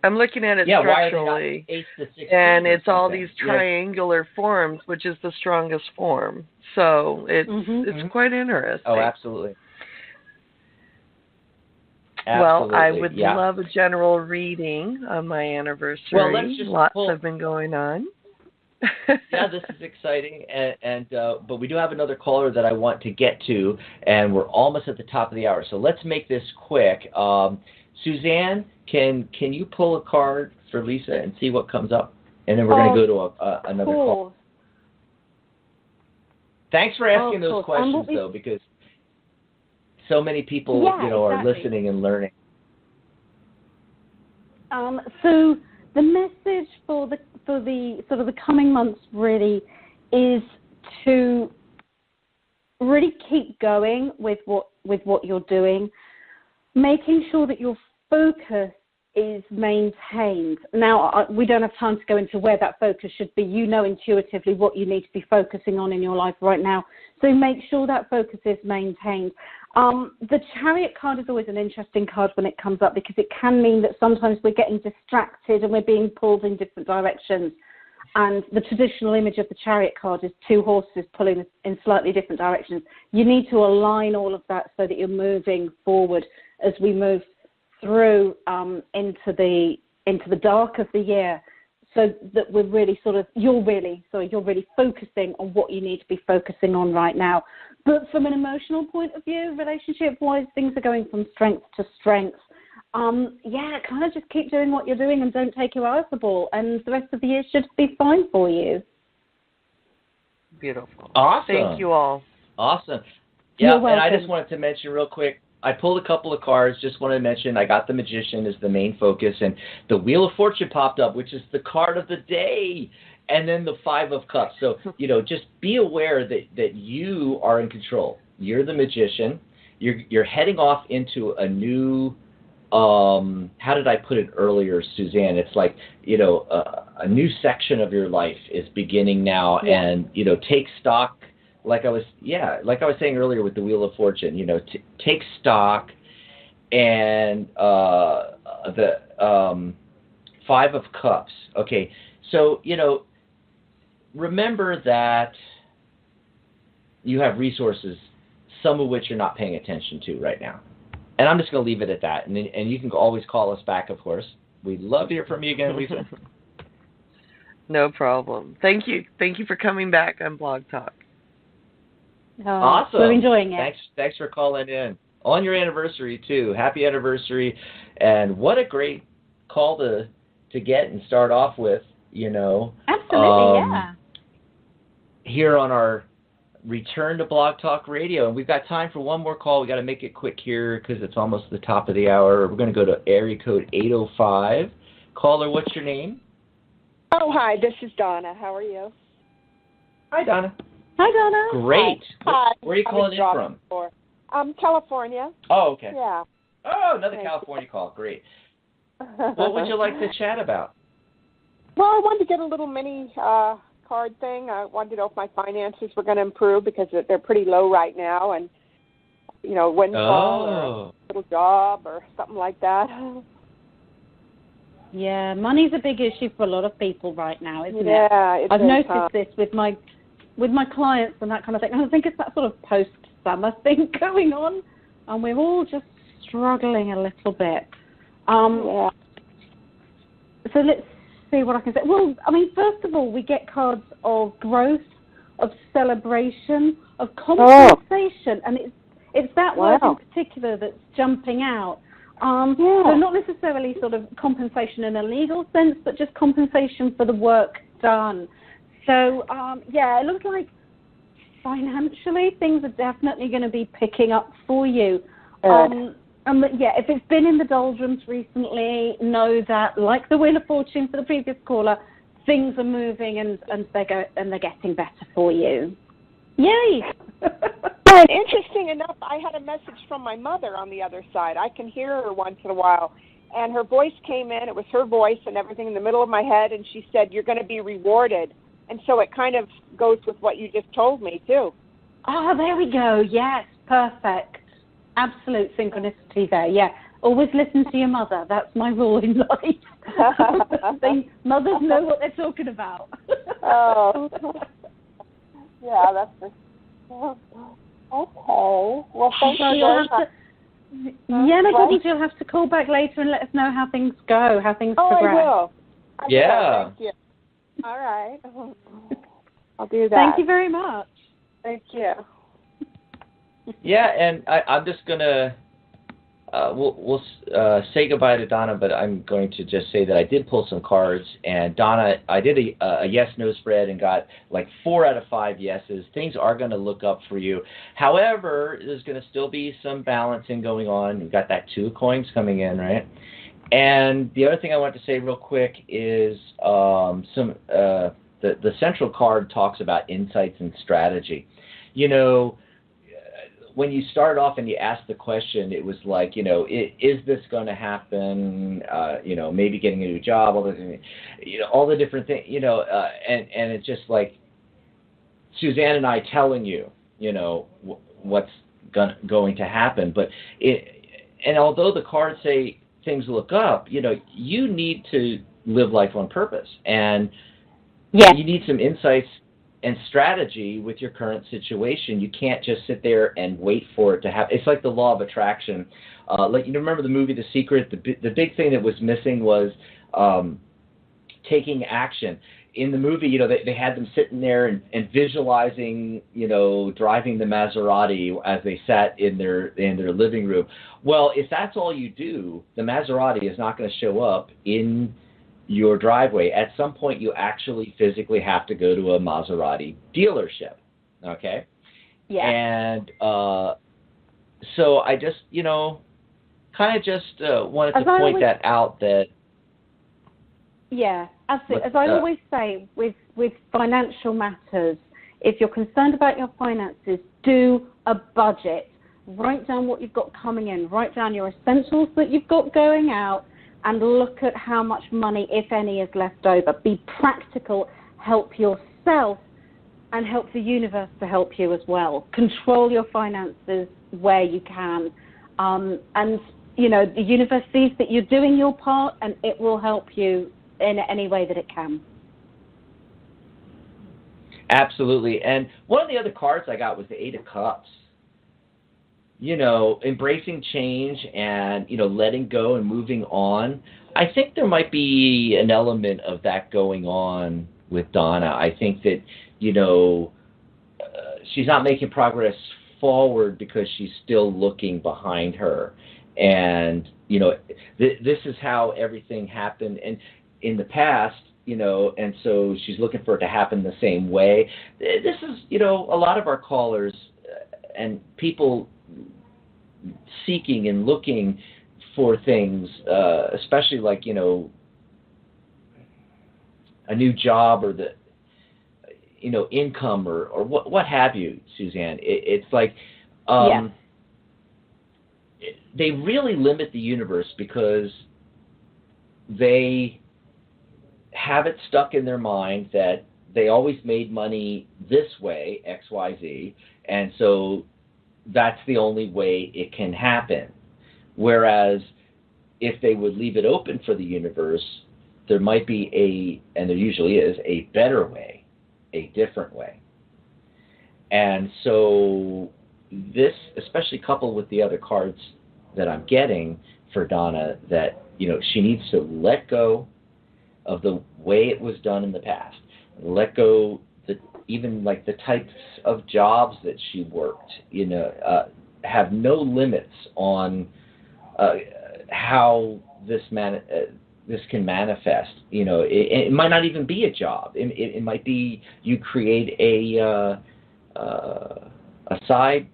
I'm looking at it structurally, ace to 16 and it's all these triangular forms, which is the strongest form. So it's quite interesting. Oh, absolutely. Well, I would love a general reading on my anniversary. Well, let's just Lots have been going on. This is exciting, but we do have another caller that I want to get to, and we're almost at the top of the hour. So let's make this quick. Suzanne, can you pull a card for Lisa and see what comes up, and then we're going to go to another call. Thanks for asking those questions, though, because so many people, are listening and learning. So the message for the sort of the coming months really is to really keep going with what you're doing, making sure that your focus is maintained. Now, we don't have time to go into where that focus should be. You know intuitively what you need to be focusing on in your life right now. So make sure that focus is maintained. The Chariot card is always an interesting card when it comes up, because it can mean that sometimes we're getting distracted and we're being pulled in different directions. And the traditional image of the Chariot card is 2 horses pulling in slightly different directions. You need to align all of that so that you're moving forward as we move through into the dark of the year, so that we're really you're really focusing on what you need to be focusing on right now. But from an emotional point of view, relationship-wise, things are going from strength to strength. Kind of just keep doing what you're doing and don't take your eye off the ball, and the rest of the year should be fine for you. Beautiful. Awesome. Thank you all. Awesome. Yeah, and I just wanted to mention real quick, I pulled a couple of cards, just wanted to mention I got the Magician as the main focus, and the Wheel of Fortune popped up, which is the card of the day, and then the 5 of Cups. So, just be aware that you are in control. You're the Magician. You're heading off into a new, how did I put it earlier, Suzanne? It's like, a new section of your life is beginning now, and, take stock. Like I was saying earlier with the Wheel of Fortune, take stock, and the 5 of Cups. Okay, so remember that you have resources, some of which you're not paying attention to right now, and I'm just going to leave it at that. And you can always call us back, of course. We'd love to hear from you again, Lisa. No problem. Thank you for coming back on Blog Talk. Awesome. We're enjoying it. Thanks for calling in. On your anniversary, too. Happy anniversary. And what a great call to get and start off with, Absolutely, yeah. Here on our return to Blog Talk Radio. And we've got time for one more call. We got to make it quick here because it's almost the top of the hour. We're going to go to area code 805. Caller, what's your name? Oh, hi. This is Donna. How are you? Hi, Donna. Hi, Donna. Great. Hi. Where are you calling in from? California. Oh, okay. Yeah. Oh, another California call. Great. What would you like to chat about? Well, I wanted to get a little mini card thing. I wanted to know if my finances were going to improve because they're pretty low right now, and windfall or a little job or something like that. Yeah, money's a big issue for a lot of people right now, isn't it? Yeah, I've noticed this with my clients and that kind of thing. And I think it's that sort of post-summer thing going on, and we're all just struggling a little bit. Yeah. So let's see what I can say. Well, I mean, first of all, we get cards of growth, of celebration, of compensation, and it's that word in particular that's jumping out. So not necessarily sort of compensation in a legal sense, but just compensation for the work done. So, it looks like financially things are definitely going to be picking up for you. If it's been in the doldrums recently, know that, like the Wheel of Fortune for the previous caller, things are moving and they're getting better for you. Yay! And interesting enough, I had a message from my mother on the other side. I can hear her once in a while. And her voice came in. It was her voice and everything in the middle of my head. And she said, "You're going to be rewarded." And so it kind of goes with what you just told me, too. Oh, there we go. Yes, perfect. Absolute synchronicity there. Yeah. Always listen to your mother. That's my rule in life. Mothers know what they're talking about. Oh. Yeah, that's just... Okay. Well, thank you very much. No problem. You'll have to call back later and let us know how things go, how things progress. I will. Yeah. Thank you. All right. I'll do that. Thank you very much. Thank you. Yeah, and I'm just going to, we'll say goodbye to Donna, but I'm going to just say that I did pull some cards, and Donna, I did a yes-no spread and got like 4 out of 5 yeses. Things are going to look up for you. However, there's going to still be some balancing going on. You've got that 2 of coins coming in, right? And the other thing I want to say real quick is the central card talks about insights and strategy. When you start off and you ask the question, it was like, is this going to happen? Maybe getting a new job, all the different things, and it's just like Suzanne and I telling you, what's going to happen. But and although the cards say things look up, you need to live life on purpose, and you need some insights and strategy with your current situation. You can't just sit there and wait for it to happen. It's like the law of attraction. Remember the movie The Secret? The big thing that was missing was taking action. In the movie, they had them sitting there and visualizing, driving the Maserati as they sat in their living room. Well, if that's all you do, the Maserati is not going to show up in your driveway. At some point, you actually physically have to go to a Maserati dealership. Okay? Yeah. And so I just, kind of just wanted to point that out that. Yeah, absolutely. As I always say with financial matters, if you're concerned about your finances, do a budget. Write down what you've got coming in. Write down your essentials that you've got going out, and look at how much money, if any, is left over. Be practical. Help yourself and help the universe to help you as well. Control your finances where you can. And, the universe sees that you're doing your part, and it will help you in any way that it can. Absolutely. And one of the other cards I got was the 8 of Cups. Embracing change and, letting go and moving on. I think there might be an element of that going on with Donna. I think that, she's not making progress forward because she's still looking behind her. And, this is how everything happened and in the past, and so she's looking for it to happen the same way. This is, a lot of our callers and people seeking and looking for things, especially like, a new job or the, income or what have you, Suzanne. It's like, they really limit the universe because they have it stuck in their mind that they always made money this way, X, Y, Z, and so that's the only way it can happen. Whereas if they would leave it open for the universe, there might be and there usually is, a better way, a different way. And so this, especially coupled with the other cards that I'm getting for Donna, that, she needs to let go of the way it was done in the past. Let go even like the types of jobs that she worked, have no limits on how this can manifest. It might not even be a job. It might be you create a side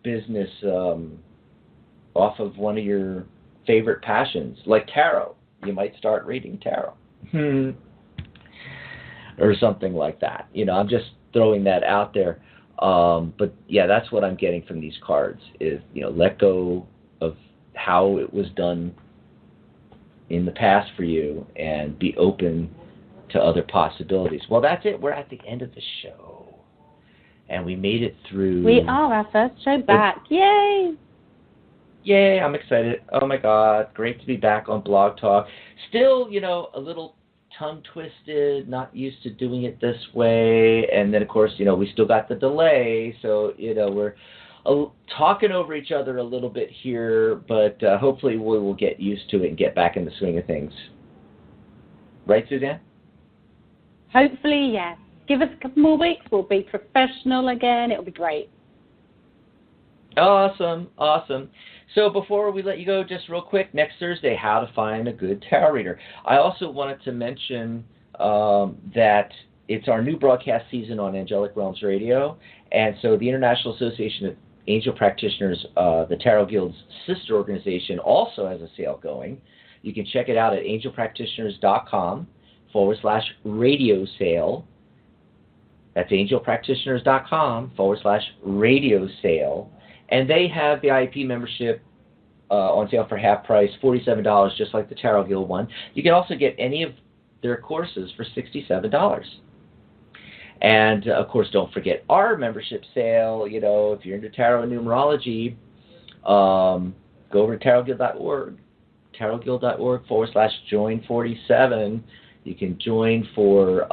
business off of one of your favorite passions, like tarot. You might start reading tarot. Or something like that. I'm just throwing that out there. But yeah, that's what I'm getting from these cards is, let go of how it was done in the past for you and be open to other possibilities. Well, that's it. We're at the end of the show. And we made it through. We are our first show back. Yay! Yay, I'm excited. Oh my God, great to be back on Blog Talk. Still, a little tongue-twisted, not used to doing it this way. And then, of course, we still got the delay. So, we're talking over each other a little bit here, but hopefully we will get used to it and get back in the swing of things. Right, Suzanne? Hopefully, yes. Give us a couple more weeks. We'll be professional again. It'll be great. Awesome. So before we let you go, just real quick, next Thursday, how to find a good tarot reader. I also wanted to mention that it's our new broadcast season on Angelic Realms Radio, and so the International Association of Angel Practitioners, the Tarot Guild's sister organization, also has a sale going. You can check it out at angelpractitioners.com/radio sale. That's angelpractitioners.com/radio sale. And they have the IEP membership on sale for half price, $47, just like the Tarot Guild one. You can also get any of their courses for $67. And, of course, don't forget our membership sale. If you're into tarot and numerology, go over to tarotguild.org, tarotguild.org/join47. You can join for,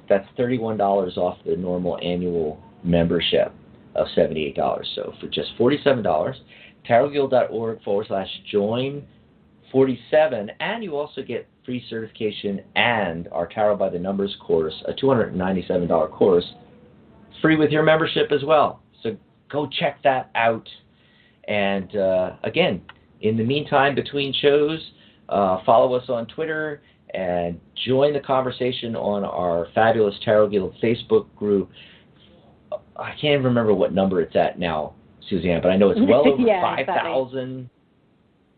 that's $31 off the normal annual membership of $78. So for just $47, tarotguild.org/join47, and you also get free certification and our Tarot by the Numbers course, a $297 course, free with your membership as well. So go check that out. And again, in the meantime, between shows, follow us on Twitter and join the conversation on our Fabulous Tarot Guild Facebook group. I can't remember what number it's at now, Suzanne, but I know it's well over 5,000.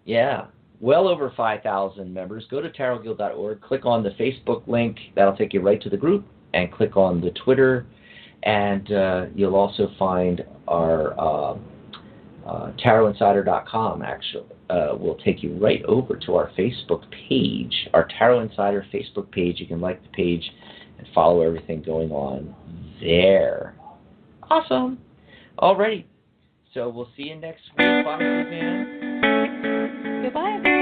Yeah, well over 5,000 members. Go to tarotguild.org, click on the Facebook link. That'll take you right to the group, and click on the Twitter. And you'll also find our tarotinsider.com, actually. Will take you right over to our Facebook page, our Tarot Insider Facebook page. You can like the page and follow everything going on there. Awesome. Alrighty. So we'll see you next week. Bye, Suzanne. Goodbye, everyone.